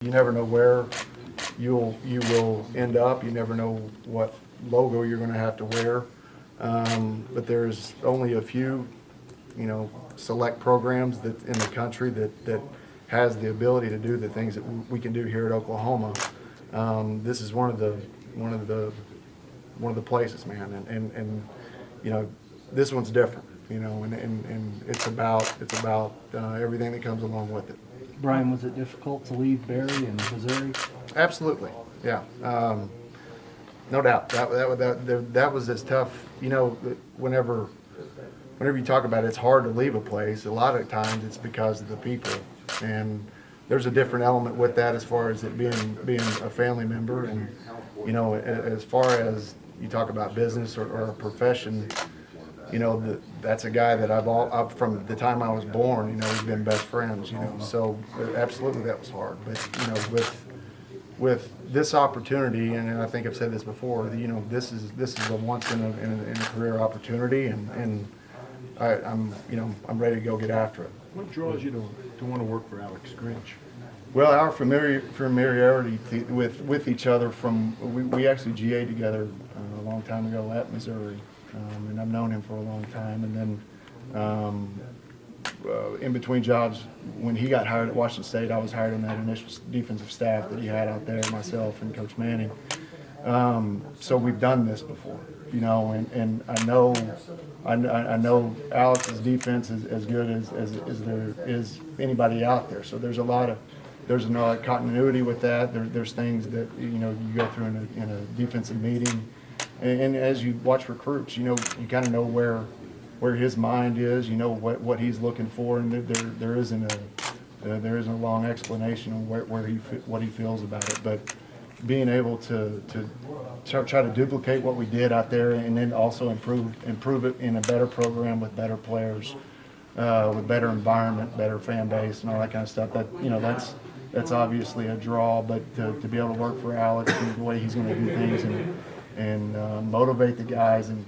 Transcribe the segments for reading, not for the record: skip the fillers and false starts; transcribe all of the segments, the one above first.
You never know where you will end up. You never know what logo you're going to have to wear. But there's only a few, select programs that in the country that has the ability to do the things that we can do here at Oklahoma. This is one of the places, man, and this one's different, and it's about everything that comes along with it. Brian, was it difficult to leave Barry and Missouri? Absolutely, yeah, no doubt. That was as tough. Whenever you talk about it, it's hard to leave a place. A lot of times it's because of the people, and there's a different element with that as far as it being a family member, and as far as you talk about business or a profession. That's a guy that I've from the time I was born, we've been best friends, so absolutely that was hard. But, with this opportunity, and I think I've said this before, this is a once in a career opportunity, and I'm ready to go get after it. What draws you to want to work for Alex Grinch? Well, our familiarity with each other we actually GA'd together a long time ago at Missouri. And I've known him for a long time. And then in between jobs, when he got hired at Washington State, I was hired on that initial defensive staff that he had out there, myself and Coach Manning. So we've done this before, and I know Alex's defense is as good as there is anybody out there. So there's a lot of continuity with that. There's things that you go through in a defensive meeting. And as you watch recruits, you kind of know where his mind is, what he's looking for, and there isn't a long explanation on what he feels about it. But being able to try to duplicate what we did out there, and then also improve it in a better program with better players, with better environment, better fan base, and all that kind of stuff. That's obviously a draw. But to be able to work for Alex and the way he's going to do things and motivate the guys and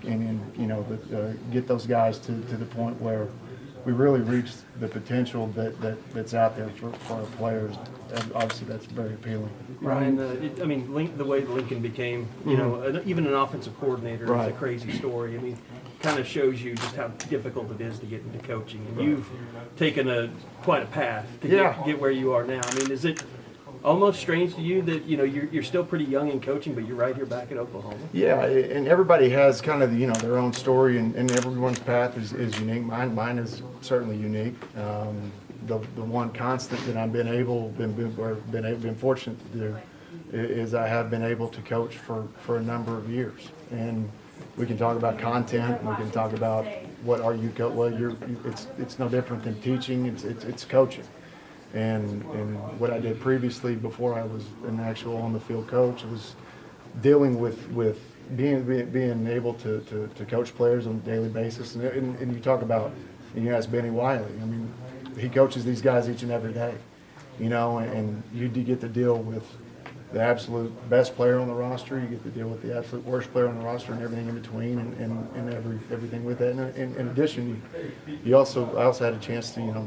get those guys to the point where we really reach the potential that's out there for our players. And obviously, that's very appealing. Ryan, the way Lincoln became, even an offensive coordinator is a crazy story. Kind of shows you just how difficult it is to get into coaching, and you've taken quite a path to get where you are now. Is it almost strange to you that you're still pretty young in coaching, but you're right here back at Oklahoma? Yeah, and everybody has kind of their own story, and everyone's path is unique. Mine is certainly unique. The one constant that I've been fortunate to do is I have been able to coach for a number of years, and we can talk about content, and we can talk about it's no different than teaching. It's coaching. And what I did previously, before I was an actual on-the-field coach, was dealing with being able to coach players on a daily basis. And you talk about, and you ask Benny Wiley, he coaches these guys each and every day, and you do get to deal with the absolute best player on the roster. You get to deal with the absolute worst player on the roster and everything in between, and everything with that. And in addition, I also had a chance to,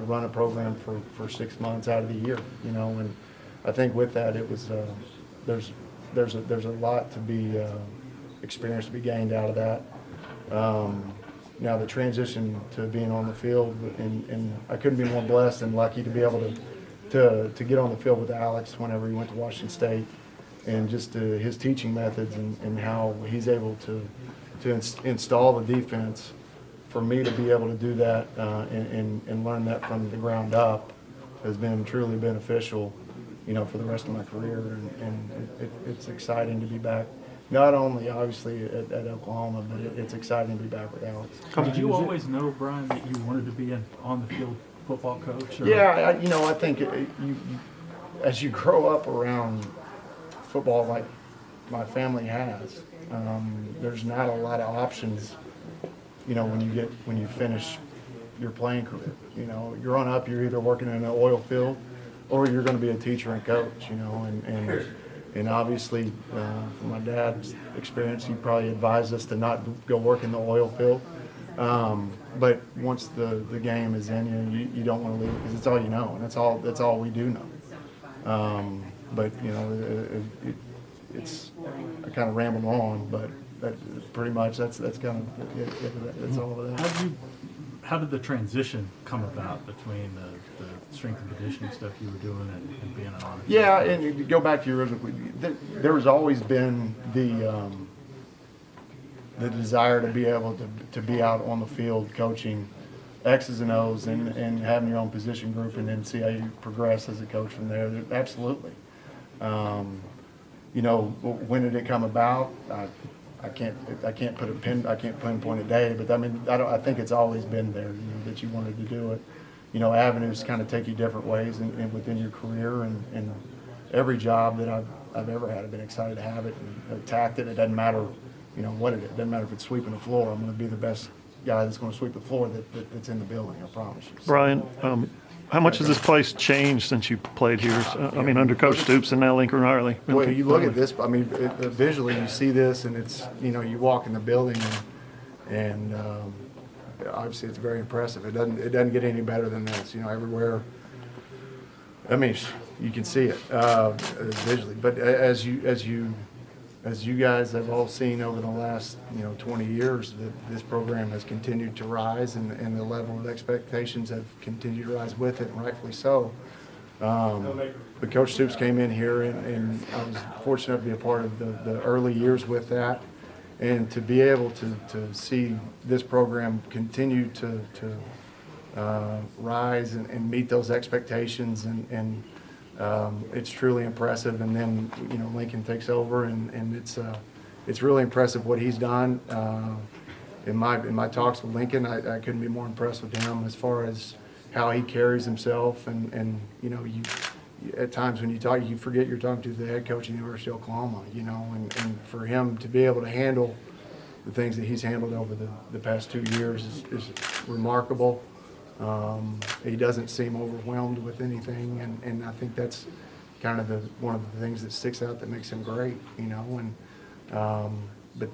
run a program for 6 months out of the year, and I think with that it was there's a lot to be experience to be gained out of that. Now the transition to being on the field, and I couldn't be more blessed and lucky to be able to get on the field with Alex whenever he went to Washington State, and just his teaching methods and how he's able to install the defense. For me to be able to do that and learn that from the ground up has been truly beneficial, for the rest of my career. And it's exciting to be back, not only obviously at Oklahoma, but it's exciting to be back with Alex. Did you always know, Brian, that you wanted to be an on-the-field football coach? Or? Yeah, I think as you grow up around football like my family has, there's not a lot of options. When you finish your playing career, you're on up. You're either working in an oil field, or you're going to be a teacher and coach. And obviously, from my dad's experience, he probably advised us to not go work in the oil field. But once the game is in, you don't want to leave because it's all you know, and that's all we do know. But it's I kind of rambled on, but that pretty much that's kind of that's all of that. How did the transition come about between the strength and conditioning stuff you were doing and being on? Yeah, and to go back to your original, there has always been the desire to be able to be out on the field coaching X's and O's and having your own position group and then see how you progress as a coach from there. Absolutely. When did it come about? I can't pinpoint a day, but I mean, I think it's always been there, that you wanted to do it. Avenues kind of take you different ways and within your career, and every job that I've ever had, I've been excited to have it and attacked it. It doesn't matter, what it is. It doesn't matter if it's sweeping the floor. I'm going to be the best guy that's going to sweep the floor that's in the building, I promise you. Brian, how much has this place changed since you played here? Under Coach Stoops and now Lincoln Riley. Well, you look at this. I mean, visually, you see this, and it's you walk in the building, and obviously it's very impressive. It doesn't get any better than this. Everywhere. I mean, you can see it visually, but as you guys have all seen over the last 20 years, that this program has continued to rise, and the level of expectations have continued to rise with it, and rightfully so. But Coach Stoops came in here, and I was fortunate to be a part of the early years with that, and to be able to see this program continue to rise and meet those expectations, and it's truly impressive. And then Lincoln takes over, and it's really impressive what he's done. In my talks with Lincoln, I couldn't be more impressed with him as far as how he carries himself, and you at times when you talk, you forget you're talking to the head coach of the University of Oklahoma, and for him to be able to handle the things that he's handled over the past 2 years is remarkable. He doesn't seem overwhelmed with anything, and I think that's kind of one of the things that sticks out that makes him great, but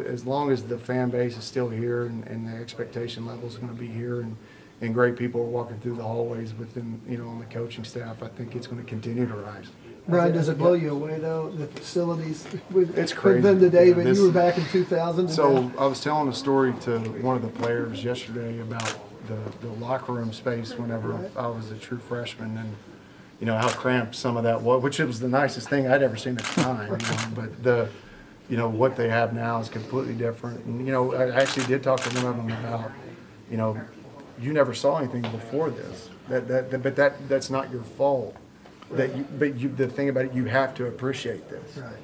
as long as the fan base is still here and the expectation level is going to be here, and great people are walking through the hallways within, on the coaching staff, I think it's going to continue to rise. Brian, does it blow you away though, the facilities? It's crazy. Been today, but This- you were back in 2000. So I was telling a story to one of the players yesterday about the locker room space whenever I was a true freshman, and how cramped some of that was, which it was the nicest thing I'd ever seen at the time. But what they have now is completely different. And I actually did talk to one of them about you never saw anything before this. But that's not your fault. The thing about it, you have to appreciate this. Right.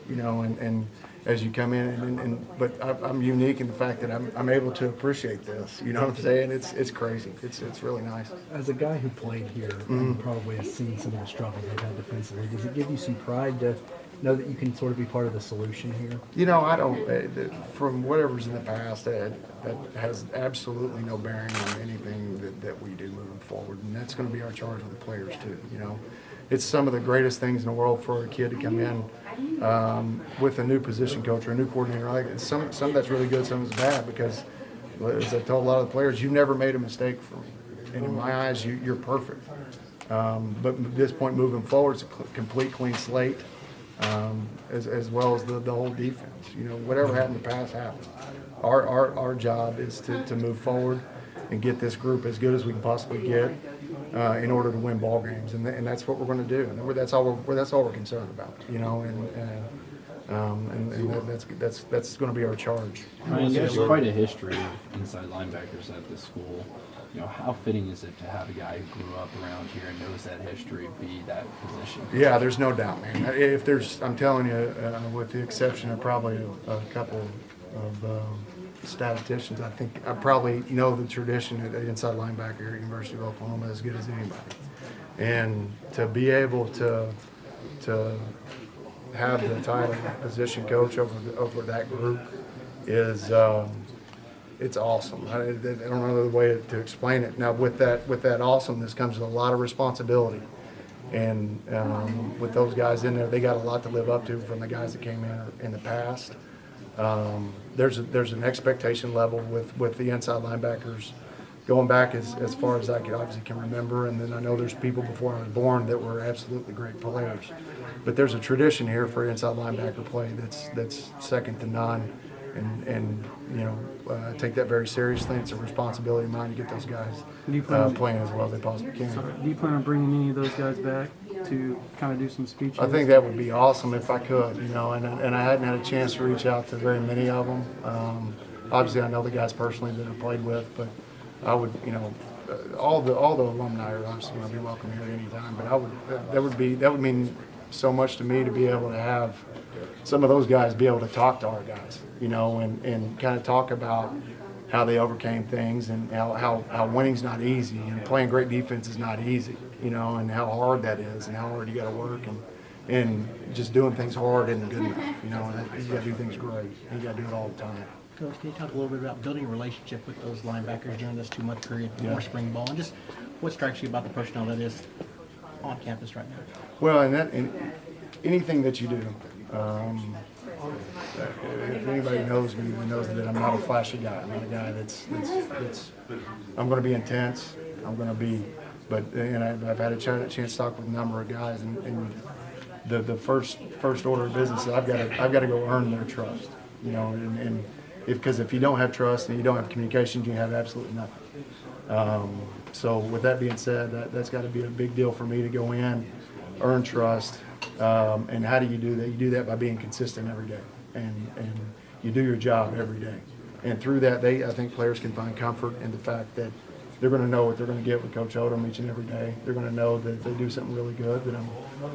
And as you come in, but I'm unique in the fact that I'm able to appreciate this. You know what I'm saying? It's crazy. It's really nice. As a guy who played here and probably has seen some of the struggles they've had defensively, does it give you some pride to know that you can sort of be part of the solution here? I don't. From whatever's in the past, that has absolutely no bearing on anything that we do moving forward, and that's going to be our charge with the players too. It's some of the greatest things in the world for a kid to come in with a new position coach or a new coordinator. Like some of that's really good, some of it's bad, because as I've told a lot of the players, you've never made a mistake for me, and in my eyes, you're perfect. But at this point, moving forward, it's a complete clean slate. As well as the whole defense. Whatever happened in the past happened. Our job is to move forward and get this group as good as we can possibly get in order to win ball games, and that's what we're going to do. And that's all we're concerned about. That's going to be our charge. Ryan, there's quite a history of inside linebackers at this school. How fitting is it to have a guy who grew up around here and knows that history be that position? Yeah, there's no doubt, man. I'm telling you, with the exception of probably a couple of statisticians, I think I probably know the tradition at inside linebacker here at University of Oklahoma as good as anybody. And to be able to have the title of position coach over that group is it's awesome. I don't know another way to explain it. Now, with that awesomeness comes a lot of responsibility, and with those guys in there, they got a lot to live up to from the guys that came in the past. There's an expectation level with the inside linebackers going back as far as I can remember, and then I know there's people before I was born that were absolutely great players. But there's a tradition here for inside linebacker play that's second to none, and you know, take that very seriously. It's a responsibility of mine to get those guys playing as well as they possibly can. Do you plan on bringing any of those guys back to kind of do some speeches? I think that would be awesome if I could, you know, and I hadn't had a chance to reach out to very many of them. Obviously, I know the guys personally that I played with, but I would, you know, all the alumni are obviously going to be welcome here at any time. But that would mean so much to me to be able to have some of those guys be able to talk to our guys, you know, and kind of talk about how they overcame things and how winning's not easy and playing great defense is not easy, you know, and how hard that is and how hard you got to work and just doing things hard isn't good enough, you know, and you got to do things great. You got to do it all the time. Coach, can you talk a little bit about building a relationship with those linebackers during this 2-month period before spring ball, and just what strikes you about the personnel that is on campus right now? Well, and anything that you do, if anybody knows me, knows that I'm not a flashy guy. I'm not a guy that's I'm going to be intense. I'm going to be, and I've had a chance to talk with a number of guys, and the first order of business is I've got to go earn their trust, you know, and because if you don't have trust and you don't have communication, you have absolutely nothing. So with that being said, that's got to be a big deal for me to go in, earn trust, and how do you do that? You do that by being consistent every day, and you do your job every day. And through that, I think players can find comfort in the fact that they're going to know what they're going to get with Coach Odom each and every day. They're going to know that if they do something really good, that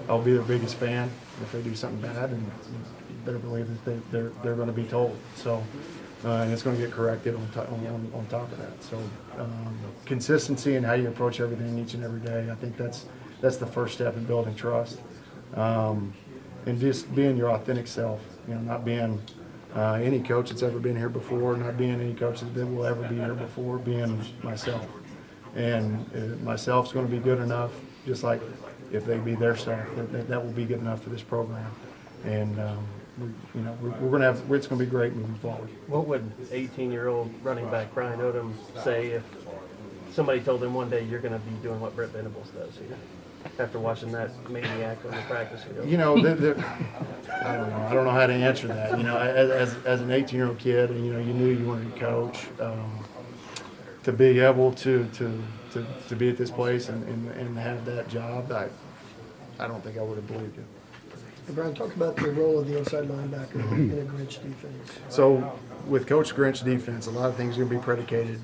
I'll be their biggest fan. If they do something bad, and you better believe that they're going to be told. So. And it's going to get corrected on top of that. So consistency in how you approach everything each and every day, I think that's the first step in building trust. And just being your authentic self, you know, not being any coach that's ever been here before, not being any coach that will ever be here before, being myself. And myself's going to be good enough, just like if they be their self, that will be good enough for this program. And we're going to have, it's going to be great moving forward. What would 18-year-old running back Brian Odom say if somebody told him one day you're going to be doing what Brett Venables does here? After watching that maniac on the practice field. You know, I don't know. I don't know how to answer that. You know, as an 18-year-old kid, and you know, you knew you wanted to coach, to be able to be at this place and have that job, I don't think I would have believed it. Brian, talk about the role of the inside linebacker in a Grinch defense. So with Coach Grinch defense, a lot of things are going to be predicated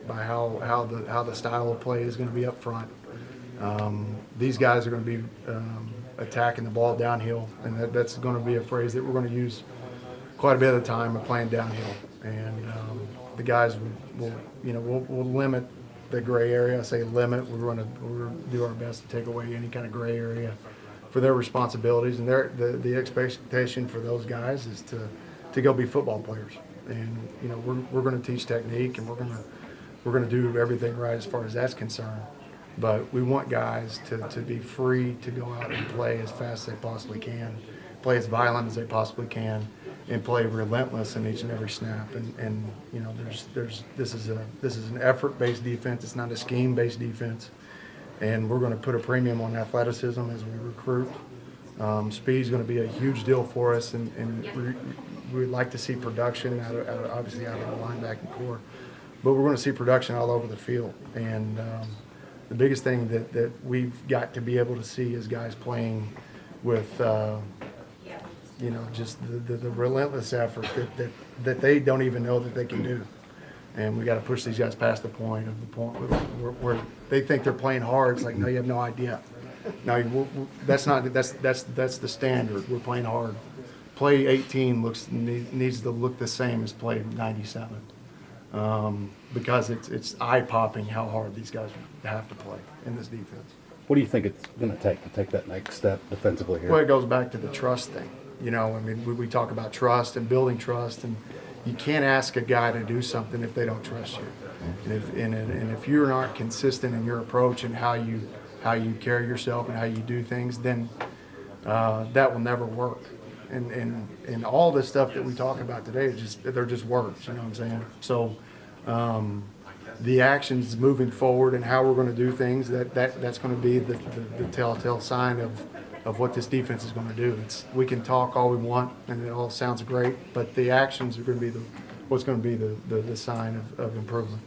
by how the style of play is going to be up front. These guys are going to be attacking the ball downhill, and that's going to be a phrase that we're going to use quite a bit of the time of playing downhill. And the guys will limit the gray area. I say limit. We're going to do our best to take away any kind of gray area for their responsibilities, and the expectation for those guys is to go be football players. And you know, we're going to teach technique, and we're going to do everything right as far as that's concerned. But we want guys to be free to go out and play as fast as they possibly can, play as violent as they possibly can, and play relentless in each and every snap. And you know, this is an effort-based defense. It's not a scheme-based defense. And we're going to put a premium on athleticism as we recruit. Speed's going to be a huge deal for us, and we'd like to see production obviously out of the linebacking core. But we're going to see production all over the field. And the biggest thing that we've got to be able to see is guys playing with, just the relentless effort that they don't even know that they can do. And we got to push these guys past the point where they think they're playing hard. It's like, no, you have no idea. No, that's the standard. We're playing hard. Play 18 needs to look the same as play 97, because it's eye popping how hard these guys have to play in this defense. What do you think it's going to take that next step defensively here? Well, it goes back to the trust thing. You know, I mean, we talk about trust and building trust, and you can't ask a guy to do something if they don't trust you. And if you're not consistent in your approach and how you carry yourself and how you do things, then that will never work. And all this stuff that we talk about today is they're just words. You know what I'm saying? So the actions moving forward and how we're going to do things, that's going to be the telltale sign of what this defense is going to do. We can talk all we want and it all sounds great, but the actions are going to be what's going to be the sign of improvement.